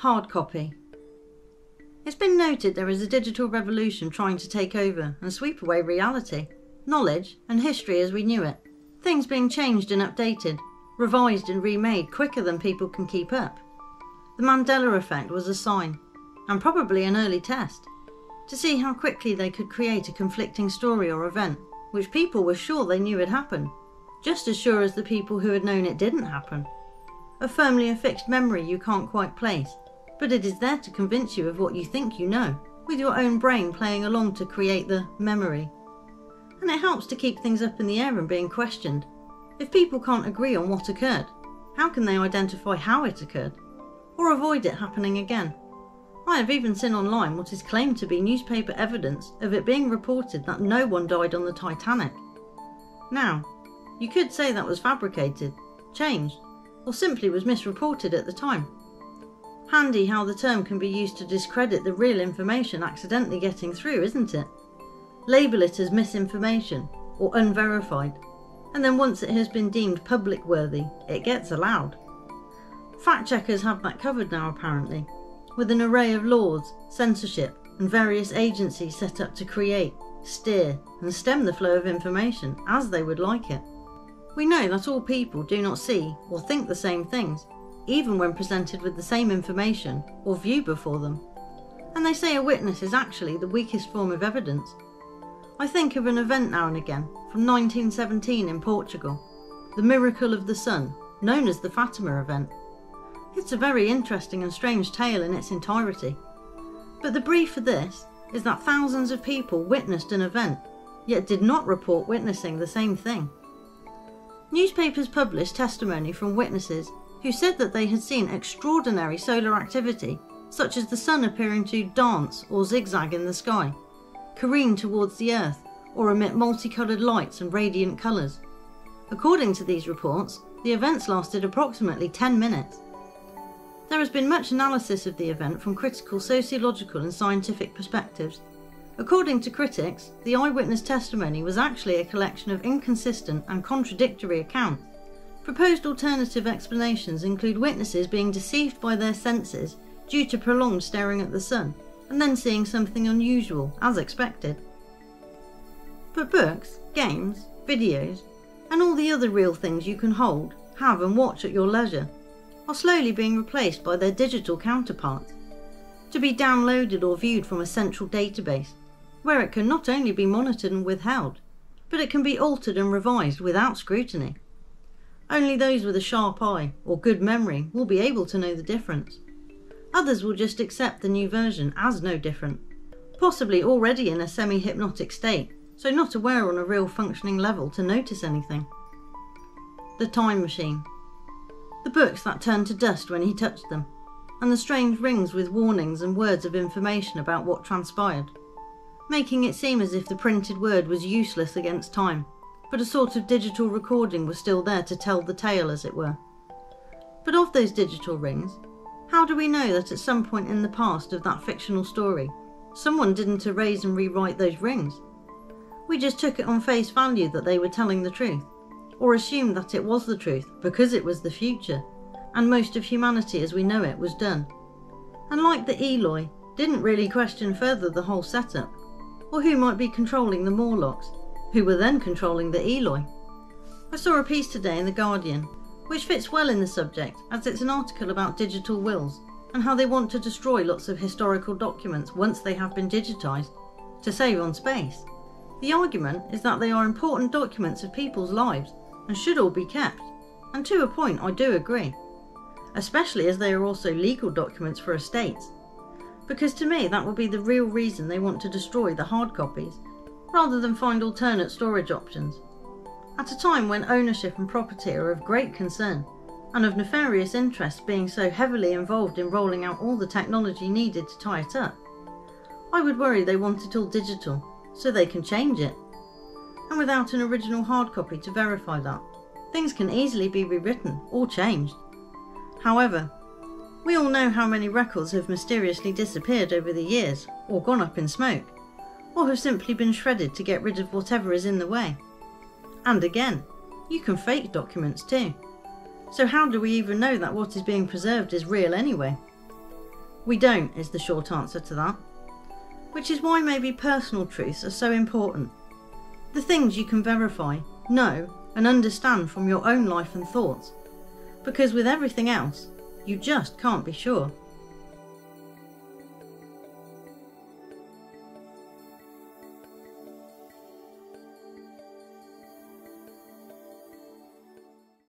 Hard copy. It's been noted there is a digital revolution trying to take over and sweep away reality, knowledge and history as we knew it. Things being changed and updated, revised and remade quicker than people can keep up. The Mandela effect was a sign, and probably an early test, to see how quickly they could create a conflicting story or event which people were sure they knew had happened, just as sure as the people who had known it didn't happen. A firmly affixed memory you can't quite place, but it is there to convince you of what you think you know, with your own brain playing along to create the memory. And it helps to keep things up in the air and being questioned. If people can't agree on what occurred, how can they identify how it occurred, or avoid it happening again? I have even seen online what is claimed to be newspaper evidence of it being reported that no one died on the Titanic. Now, you could say that was fabricated, changed, or simply was misreported at the time. Handy how the term can be used to discredit the real information accidentally getting through, isn't it? Label it as misinformation or unverified, and then once it has been deemed public worthy, it gets allowed. Fact checkers have that covered now apparently, with an array of laws, censorship and various agencies set up to create, steer and stem the flow of information as they would like it. We know that all people do not see or think the same things, even when presented with the same information or view before them. And they say a witness is actually the weakest form of evidence. I think of an event now and again from 1917 in Portugal, the Miracle of the Sun, known as the Fatima event. It's a very interesting and strange tale in its entirety. But the brief for this is that thousands of people witnessed an event, yet did not report witnessing the same thing. Newspapers published testimony from witnesses who said that they had seen extraordinary solar activity, such as the sun appearing to dance or zigzag in the sky, careen towards the earth, or emit multicoloured lights and radiant colours. According to these reports, the events lasted approximately 10 minutes. There has been much analysis of the event from critical sociological and scientific perspectives. According to critics, the eyewitness testimony was actually a collection of inconsistent and contradictory accounts. Proposed alternative explanations include witnesses being deceived by their senses due to prolonged staring at the sun, and then seeing something unusual, as expected. But books, games, videos, and all the other real things you can hold, have and watch at your leisure, are slowly being replaced by their digital counterparts, to be downloaded or viewed from a central database, where it can not only be monitored and withheld, but it can be altered and revised without scrutiny. Only those with a sharp eye or good memory will be able to know the difference. Others will just accept the new version as no different, possibly already in a semi-hypnotic state, so not aware on a real functioning level to notice anything. The Time Machine. The books that turned to dust when he touched them, and the strange rings with warnings and words of information about what transpired, making it seem as if the printed word was useless against time, but a sort of digital recording was still there to tell the tale, as it were. But of those digital rings, how do we know that at some point in the past of that fictional story, someone didn't erase and rewrite those rings? We just took it on face value that they were telling the truth, or assumed that it was the truth because it was the future, and most of humanity as we know it was done. And like the Eloi, didn't really question further the whole setup, or who might be controlling the Morlocks, who were then controlling the Eloi. I saw a piece today in The Guardian, which fits well in the subject, as it's an article about digital wills, and how they want to destroy lots of historical documents once they have been digitised, to save on space. The argument is that they are important documents of people's lives, and should all be kept, and to a point I do agree, especially as they are also legal documents for estates, because to me that would be the real reason they want to destroy the hard copies, rather than find alternate storage options. At a time when ownership and property are of great concern, and of nefarious interests being so heavily involved in rolling out all the technology needed to tie it up, I would worry they want it all digital, so they can change it. And without an original hard copy to verify that, things can easily be rewritten or changed. However, we all know how many records have mysteriously disappeared over the years, or gone up in smoke, or have simply been shredded to get rid of whatever is in the way. And again, you can fake documents too. So how do we even know that what is being preserved is real anyway? We don't is the short answer to that. Which is why maybe personal truths are so important. The things you can verify, know, and understand from your own life and thoughts. Because with everything else, you just can't be sure.